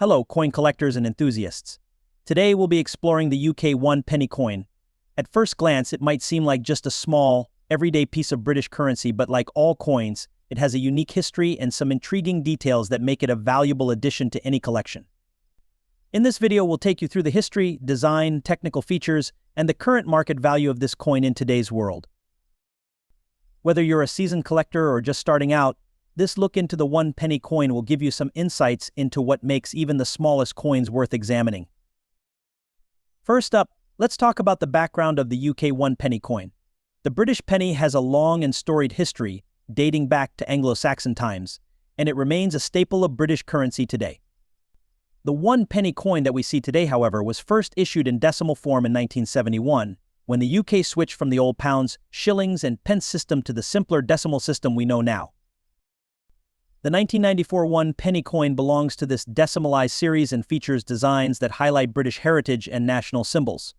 Hello, coin collectors and enthusiasts. Today we'll be exploring the UK 1 penny coin. At first glance, it might seem like just a small, everyday piece of British currency, but like all coins, it has a unique history and some intriguing details that make it a valuable addition to any collection. In this video, we'll take you through the history, design, technical features, and the current market value of this coin in today's world. Whether you're a seasoned collector or just starting out, this look into the 1 penny coin will give you some insights into what makes even the smallest coins worth examining. First up, let's talk about the background of the UK 1 penny coin. The British penny has a long and storied history, dating back to Anglo-Saxon times, and it remains a staple of British currency today. The 1 penny coin that we see today, however, was first issued in decimal form in 1971, when the UK switched from the old pounds, shillings, and pence system to the simpler decimal system we know now. The 1994 1 penny coin belongs to this decimalized series and features designs that highlight British heritage and national symbols.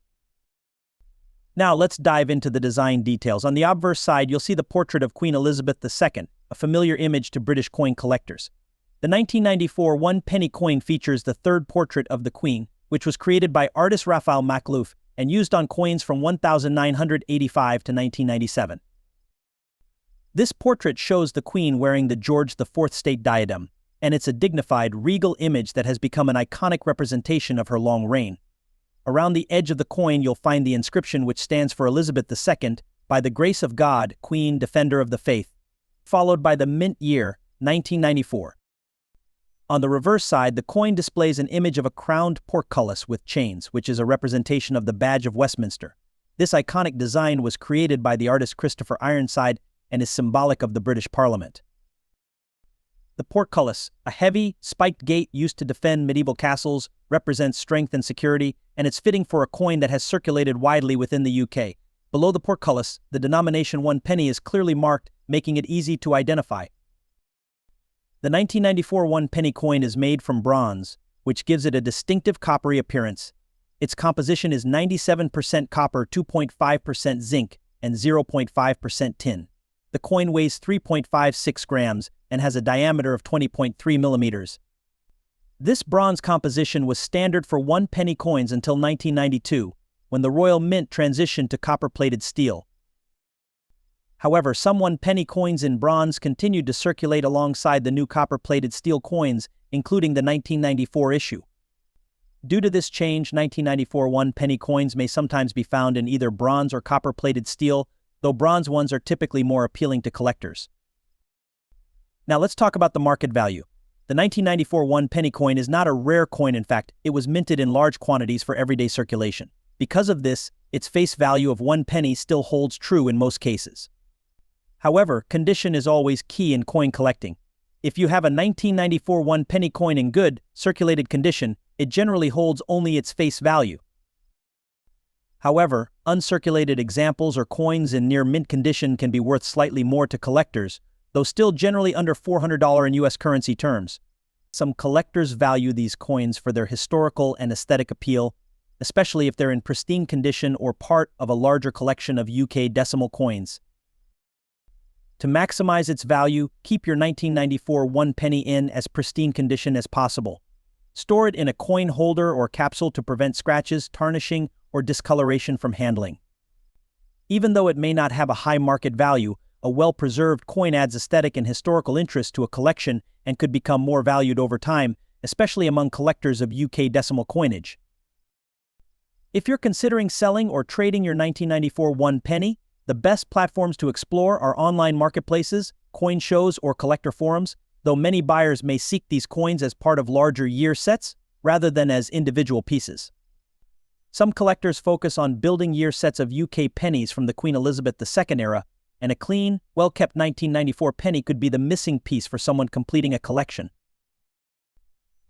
Now let's dive into the design details. On the obverse side, you'll see the portrait of Queen Elizabeth II, a familiar image to British coin collectors. The 1994 1 penny coin features the third portrait of the Queen, which was created by artist valauble and used on coins from 1985 to 1997. This portrait shows the Queen wearing the George IV state diadem, and it's a dignified, regal image that has become an iconic representation of her long reign. Around the edge of the coin you'll find the inscription which stands for Elizabeth II, by the grace of God, Queen, Defender of the Faith, followed by the mint year, 1994. On the reverse side, the coin displays an image of a crowned portcullis with chains, which is a representation of the Badge of Westminster. This iconic design was created by the artist Christopher Ironside and is symbolic of the British Parliament. The portcullis, a heavy, spiked gate used to defend medieval castles, represents strength and security, and it's fitting for a coin that has circulated widely within the UK. Below the portcullis, the denomination 1 penny is clearly marked, making it easy to identify. The 1994 1 penny coin is made from bronze, which gives it a distinctive coppery appearance. Its composition is 97% copper, 2.5% zinc, and 0.5% tin. The coin weighs 3.56 grams and has a diameter of 20.3 millimeters. This bronze composition was standard for 1 penny coins until 1992, when the Royal Mint transitioned to copper-plated steel. However, some 1 penny coins in bronze continued to circulate alongside the new copper-plated steel coins, including the 1994 issue. Due to this change, 1994 1 penny coins may sometimes be found in either bronze or copper-plated steel, though bronze ones are typically more appealing to collectors. Now let's talk about the market value. The 1994 1 penny coin is not a rare coin. In fact, it was minted in large quantities for everyday circulation. Because of this, its face value of 1 penny still holds true in most cases. However, condition is always key in coin collecting. If you have a 1994 1 penny coin in good, circulated condition, it generally holds only its face value. However, uncirculated examples or coins in near mint condition can be worth slightly more to collectors, though still generally under $400 in US currency terms. Some collectors value these coins for their historical and aesthetic appeal, especially if they're in pristine condition or part of a larger collection of UK decimal coins. To maximize its value, keep your 1994 1 penny in as pristine condition as possible. Store it in a coin holder or capsule to prevent scratches, tarnishing, or discoloration from handling. Even though it may not have a high market value, a well-preserved coin adds aesthetic and historical interest to a collection and could become more valued over time, especially among collectors of UK decimal coinage. If you're considering selling or trading your 1994 1 penny, the best platforms to explore are online marketplaces, coin shows, or collector forums, though many buyers may seek these coins as part of larger year sets rather than as individual pieces. Some collectors focus on building year sets of UK pennies from the Queen Elizabeth II era, and a clean, well-kept 1994 penny could be the missing piece for someone completing a collection.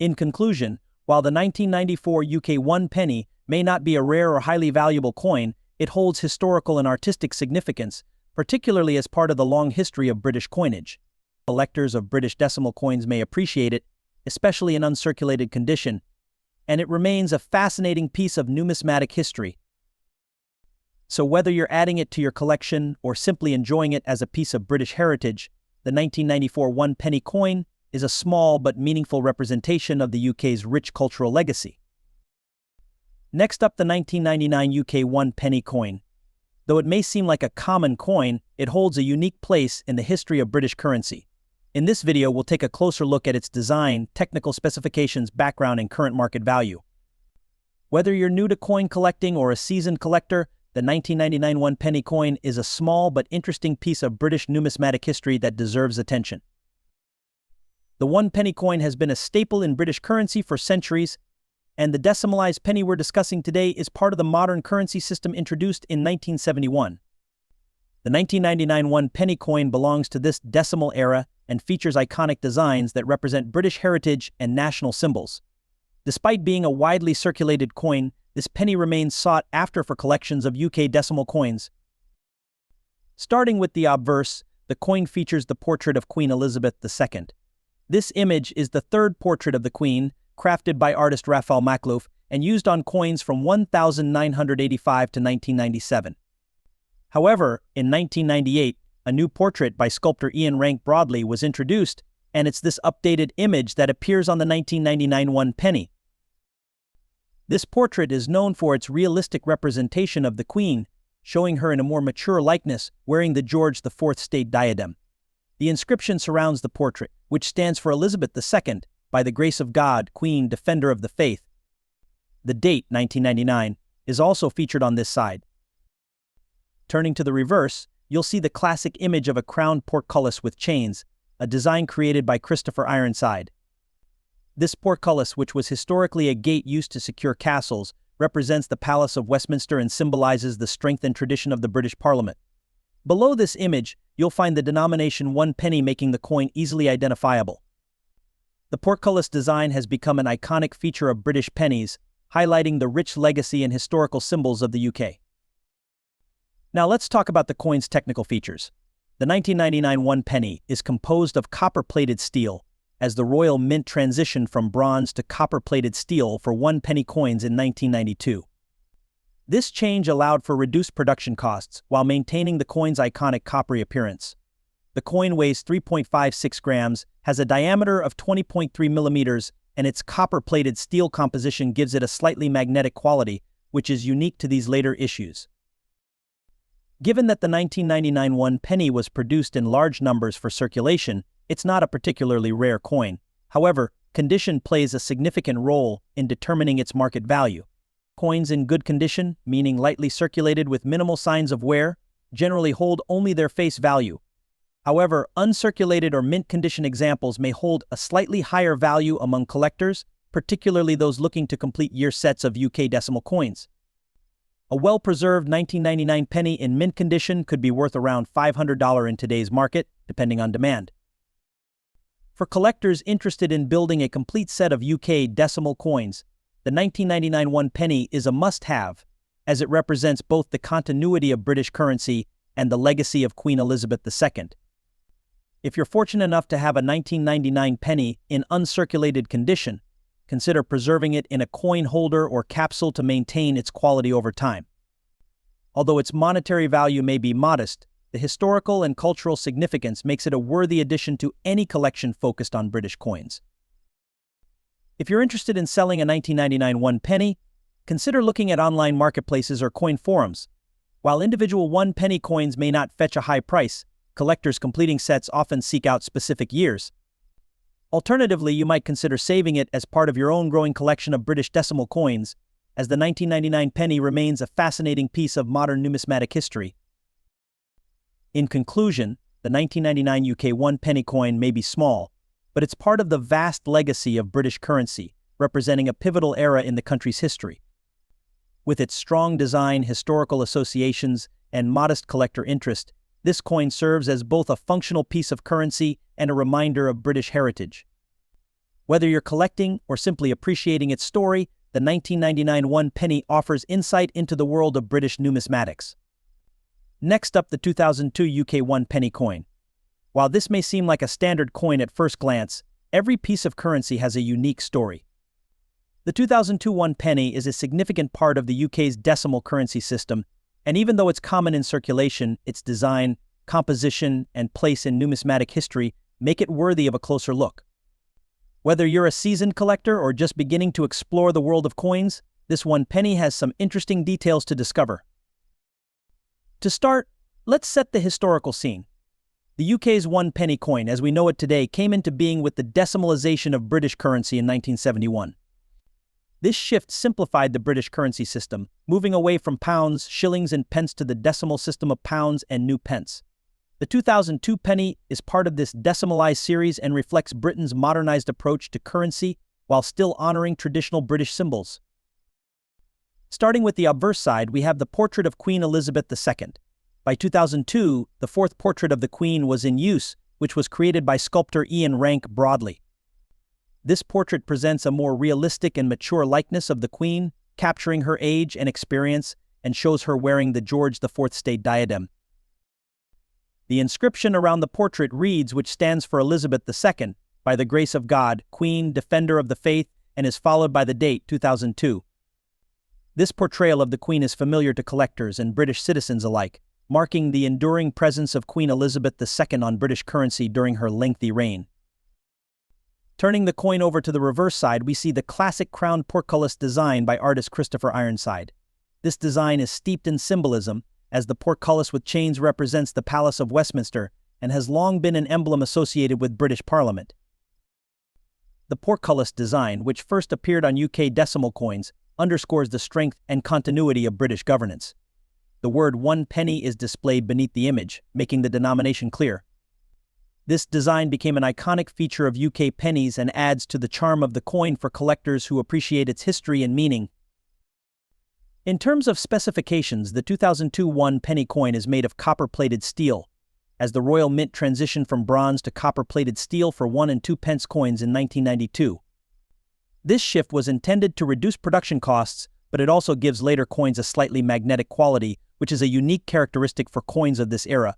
In conclusion, while the 1994 UK 1 penny may not be a rare or highly valuable coin, it holds historical and artistic significance, particularly as part of the long history of British coinage. Collectors of British decimal coins may appreciate it, especially in uncirculated condition, and it remains a fascinating piece of numismatic history. So whether you're adding it to your collection or simply enjoying it as a piece of British heritage, the 1994 1 penny coin is a small but meaningful representation of the UK's rich cultural legacy. Next up, the 1999 UK 1 penny coin. Though it may seem like a common coin, it holds a unique place in the history of British currency. In this video, we'll take a closer look at its design, technical specifications, background, and current market value. Whether you're new to coin collecting or a seasoned collector, the 1999 1 penny coin is a small but interesting piece of British numismatic history that deserves attention. The 1 penny coin has been a staple in British currency for centuries, and the decimalized penny we're discussing today is part of the modern currency system introduced in 1971. The 1999 1 penny coin belongs to this decimal era and features iconic designs that represent British heritage and national symbols. Despite being a widely circulated coin, this penny remains sought after for collections of UK decimal coins. Starting with the obverse, the coin features the portrait of Queen Elizabeth II. This image is the third portrait of the Queen, crafted by artist valauble and used on coins from 1985 to 1997. However, in 1998, a new portrait by sculptor Ian Rank Broadley was introduced, and it's this updated image that appears on the 1999 1 penny. This portrait is known for its realistic representation of the Queen, showing her in a more mature likeness, wearing the George IV state diadem. The inscription surrounds the portrait, which stands for Elizabeth II, by the grace of God, Queen, Defender of the Faith. The date, 1999, is also featured on this side. Turning to the reverse, you'll see the classic image of a crowned portcullis with chains, a design created by Christopher Ironside. This portcullis, which was historically a gate used to secure castles, represents the Palace of Westminster and symbolizes the strength and tradition of the British Parliament. Below this image, you'll find the denomination 1 penny, making the coin easily identifiable. The portcullis design has become an iconic feature of British pennies, highlighting the rich legacy and historical symbols of the UK. Now let's talk about the coin's technical features. The 1999 1 penny is composed of copper-plated steel, as the Royal Mint transitioned from bronze to copper-plated steel for 1 penny coins in 1992. This change allowed for reduced production costs while maintaining the coin's iconic coppery appearance. The coin weighs 3.56 grams, has a diameter of 20.3 millimeters, and its copper-plated steel composition gives it a slightly magnetic quality, which is unique to these later issues. Given that the 1999 1 penny was produced in large numbers for circulation, it's not a particularly rare coin. However, condition plays a significant role in determining its market value. Coins in good condition, meaning lightly circulated with minimal signs of wear, generally hold only their face value. However, uncirculated or mint condition examples may hold a slightly higher value among collectors, particularly those looking to complete year sets of UK decimal coins. A well-preserved 1999 penny in mint condition could be worth around $500 in today's market, depending on demand. For collectors interested in building a complete set of UK decimal coins, the 1999 1 penny is a must-have, as it represents both the continuity of British currency and the legacy of Queen Elizabeth II. If you're fortunate enough to have a 1999 penny in uncirculated condition, consider preserving it in a coin holder or capsule to maintain its quality over time. Although its monetary value may be modest, the historical and cultural significance makes it a worthy addition to any collection focused on British coins. If you're interested in selling a 1999 1 penny, consider looking at online marketplaces or coin forums. While individual 1 penny coins may not fetch a high price, collectors completing sets often seek out specific years. Alternatively, you might consider saving it as part of your own growing collection of British decimal coins, as the 1999 penny remains a fascinating piece of modern numismatic history. In conclusion, the 1999 UK 1 penny coin may be small, but it's part of the vast legacy of British currency, representing a pivotal era in the country's history. With its strong design, historical associations, and modest collector interest, this coin serves as both a functional piece of currency and a reminder of British heritage. Whether you're collecting or simply appreciating its story, the 1999 1 penny offers insight into the world of British numismatics. Next up, the 2002 UK 1 penny coin. While this may seem like a standard coin at first glance, every piece of currency has a unique story. The 2002 1 penny is a significant part of the UK's decimal currency system, and even though it's common in circulation, its design, composition, and place in numismatic history make it worthy of a closer look. Whether you're a seasoned collector or just beginning to explore the world of coins, this one penny has some interesting details to discover. To start, let's set the historical scene. The UK's one penny coin, as we know it today, came into being with the decimalisation of British currency in 1971. This shift simplified the British currency system, moving away from pounds, shillings, and pence to the decimal system of pounds and new pence. The 2002 penny is part of this decimalised series and reflects Britain's modernized approach to currency while still honoring traditional British symbols. Starting with the obverse side, we have the portrait of Queen Elizabeth II. By 2002, the fourth portrait of the Queen was in use, which was created by sculptor Ian Rank Broadley. This portrait presents a more realistic and mature likeness of the Queen, capturing her age and experience, and shows her wearing the George IV state diadem. The inscription around the portrait reads, which stands for Elizabeth II, by the grace of God, Queen, Defender of the Faith, and is followed by the date 2002. This portrayal of the Queen is familiar to collectors and British citizens alike, marking the enduring presence of Queen Elizabeth II on British currency during her lengthy reign. Turning the coin over to the reverse side, we see the classic crowned portcullis design by artist Christopher Ironside. This design is steeped in symbolism, as the portcullis with chains represents the Palace of Westminster and has long been an emblem associated with British Parliament. The portcullis design, which first appeared on UK decimal coins, underscores the strength and continuity of British governance. The word one penny is displayed beneath the image, making the denomination clear. This design became an iconic feature of UK pennies and adds to the charm of the coin for collectors who appreciate its history and meaning. In terms of specifications, the 2002 one penny coin is made of copper-plated steel, as the Royal Mint transitioned from bronze to copper-plated steel for 1 and 2 pence coins in 1992. This shift was intended to reduce production costs, but it also gives later coins a slightly magnetic quality, which is a unique characteristic for coins of this era.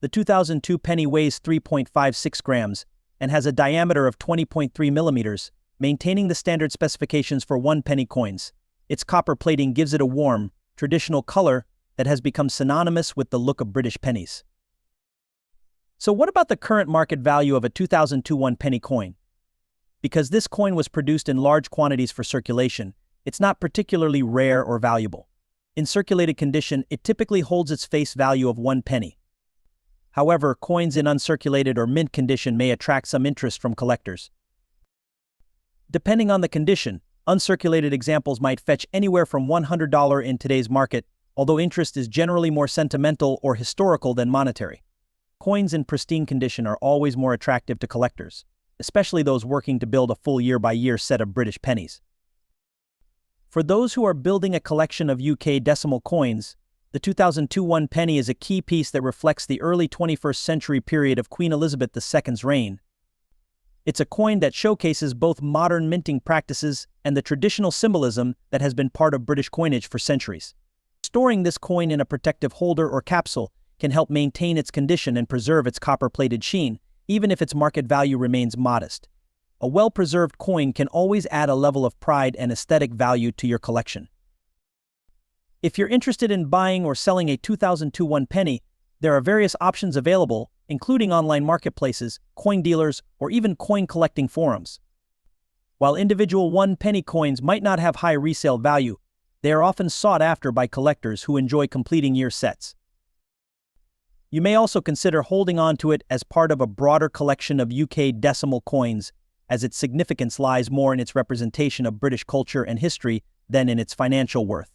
The 2002 penny weighs 3.56 grams and has a diameter of 20.3 millimeters, maintaining the standard specifications for one penny coins. Its copper plating gives it a warm, traditional color that has become synonymous with the look of British pennies. So what about the current market value of a 2002 one penny coin? Because this coin was produced in large quantities for circulation, it's not particularly rare or valuable. In circulated condition, it typically holds its face value of 1 penny. However, coins in uncirculated or mint condition may attract some interest from collectors. Depending on the condition, uncirculated examples might fetch anywhere from $100 in today's market, although interest is generally more sentimental or historical than monetary. Coins in pristine condition are always more attractive to collectors, especially those working to build a full year-by-year set of British pennies. For those who are building a collection of UK decimal coins, the 2002 one penny is a key piece that reflects the early 21st century period of Queen Elizabeth II's reign. It's a coin that showcases both modern minting practices and the traditional symbolism that has been part of British coinage for centuries. Storing this coin in a protective holder or capsule can help maintain its condition and preserve its copper-plated sheen, even if its market value remains modest. A well-preserved coin can always add a level of pride and aesthetic value to your collection. If you're interested in buying or selling a 2002 one penny, there are various options available, including online marketplaces, coin dealers, or even coin collecting forums. While individual one penny coins might not have high resale value, they are often sought after by collectors who enjoy completing year sets. You may also consider holding on to it as part of a broader collection of UK decimal coins, as its significance lies more in its representation of British culture and history than in its financial worth.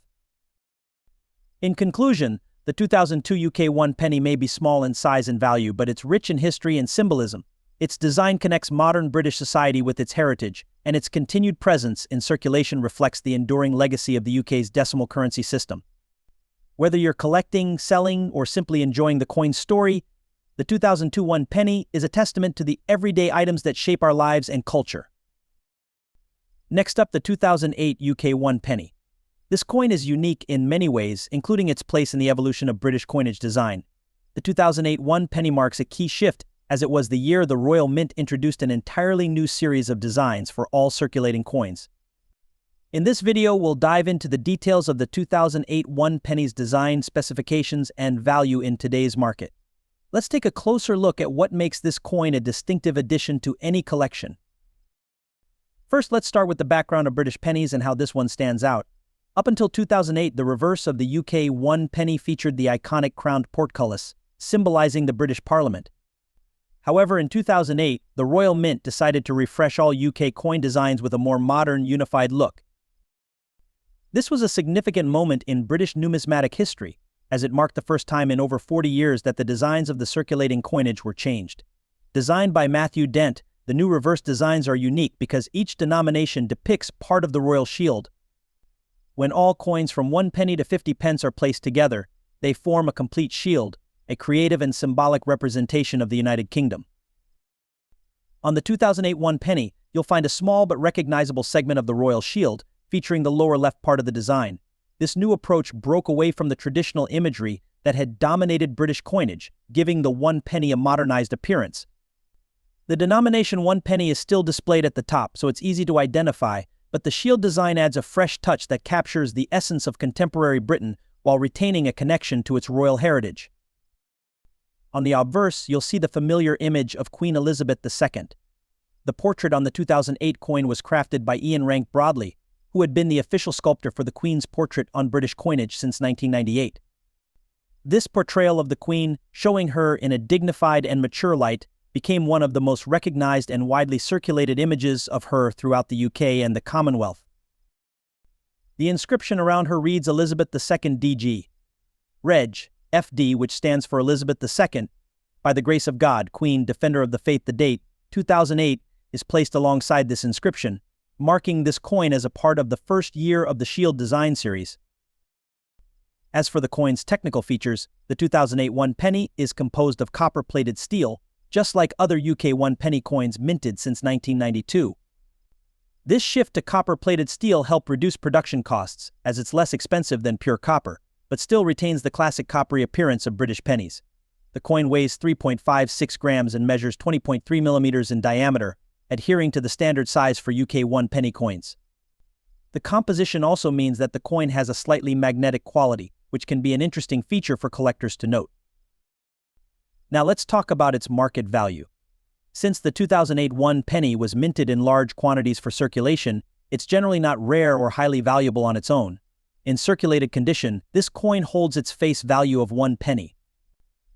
In conclusion, the 2002 UK one penny may be small in size and value, but it's rich in history and symbolism. Its design connects modern British society with its heritage, and its continued presence in circulation reflects the enduring legacy of the UK's decimal currency system. Whether you're collecting, selling, or simply enjoying the coin's story, the 2002 one penny is a testament to the everyday items that shape our lives and culture. Next up, the 2008 UK one penny. This coin is unique in many ways, including its place in the evolution of British coinage design. The 2008 one penny marks a key shift, as it was the year the Royal Mint introduced an entirely new series of designs for all circulating coins. In this video, we'll dive into the details of the 2008 one penny's design, specifications, and value in today's market. Let's take a closer look at what makes this coin a distinctive addition to any collection. First, let's start with the background of British pennies and how this one stands out. Up until 2008, the reverse of the UK 1 penny featured the iconic crowned portcullis, symbolizing the British Parliament. However, in 2008, the Royal Mint decided to refresh all UK coin designs with a more modern, unified look. This was a significant moment in British numismatic history, as it marked the first time in over 40 years that the designs of the circulating coinage were changed. Designed by Matthew Dent, the new reverse designs are unique because each denomination depicts part of the royal shield. When all coins from 1 penny to 50 pence are placed together, they form a complete shield, a creative and symbolic representation of the United Kingdom. On the 2008 1 penny, you'll find a small but recognizable segment of the royal shield, featuring the lower left part of the design. This new approach broke away from the traditional imagery that had dominated British coinage, giving the 1 penny a modernized appearance. The denomination 1 penny is still displayed at the top, so it's easy to identify, but the shield design adds a fresh touch that captures the essence of contemporary Britain while retaining a connection to its royal heritage. On the obverse, you'll see the familiar image of Queen Elizabeth II. The portrait on the 2008 coin was crafted by Ian Rank Broadley, who had been the official sculptor for the Queen's portrait on British coinage since 1998. This portrayal of the Queen, showing her in a dignified and mature light, became one of the most recognized and widely circulated images of her throughout the UK and the Commonwealth. The inscription around her reads Elizabeth II DG. Reg. FD, which stands for Elizabeth II, by the grace of God, Queen, Defender of the Faith. The date, 2008, is placed alongside this inscription, marking this coin as a part of the first year of the Shield design series. As for the coin's technical features, the 2008 1 penny is composed of copper-plated steel, just like other UK 1 penny coins minted since 1992. This shift to copper-plated steel helped reduce production costs, as it's less expensive than pure copper, but still retains the classic coppery appearance of British pennies. The coin weighs 3.56 grams and measures 20.3 millimeters in diameter, adhering to the standard size for UK 1 penny coins. The composition also means that the coin has a slightly magnetic quality, which can be an interesting feature for collectors to note. Now let's talk about its market value. Since the 2008 1 penny was minted in large quantities for circulation, it's generally not rare or highly valuable on its own. In circulated condition, this coin holds its face value of 1 penny.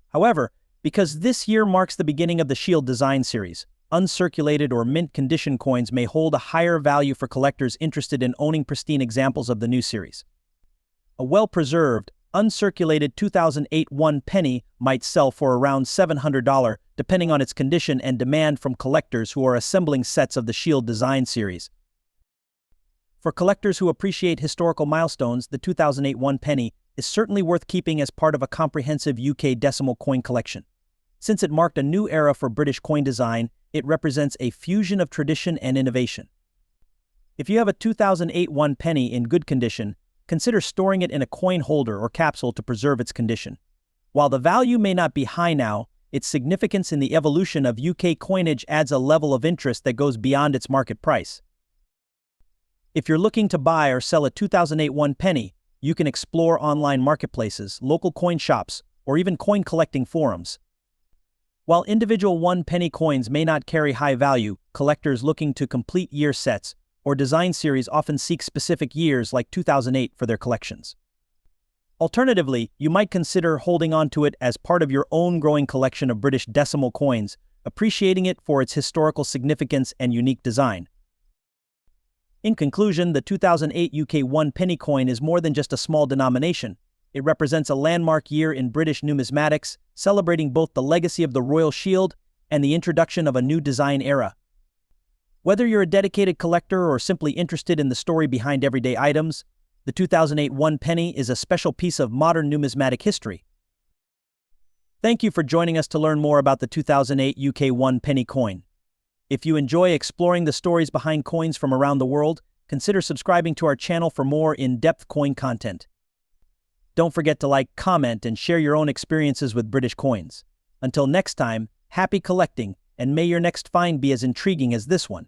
However, because this year marks the beginning of the Shield design series, uncirculated or mint condition coins may hold a higher value for collectors interested in owning pristine examples of the new series. A well-preserved, uncirculated 2008 1 penny might sell for around $700, depending on its condition and demand from collectors who are assembling sets of the Shield design series. For collectors who appreciate historical milestones, the 2008 1 penny is certainly worth keeping as part of a comprehensive UK decimal coin collection. Since it marked a new era for British coin design, it represents a fusion of tradition and innovation. If you have a 2008 1 penny in good condition, consider storing it in a coin holder or capsule to preserve its condition. While the value may not be high now, its significance in the evolution of UK coinage adds a level of interest that goes beyond its market price. If you're looking to buy or sell a 2008 1 penny, you can explore online marketplaces, local coin shops, or even coin collecting forums. While individual 1 penny coins may not carry high value, collectors looking to complete year sets or design series often seek specific years like 2008 for their collections. Alternatively, you might consider holding on to it as part of your own growing collection of British decimal coins, appreciating it for its historical significance and unique design. In conclusion, the 2008 UK 1 penny coin is more than just a small denomination. It represents a landmark year in British numismatics, celebrating both the legacy of the Royal Shield and the introduction of a new design era. Whether you're a dedicated collector or simply interested in the story behind everyday items, the 2008 1 penny is a special piece of modern numismatic history. Thank you for joining us to learn more about the 2008 UK 1 penny coin. If you enjoy exploring the stories behind coins from around the world, consider subscribing to our channel for more in-depth coin content. Don't forget to like, comment, and share your own experiences with British coins. Until next time, happy collecting, and may your next find be as intriguing as this one.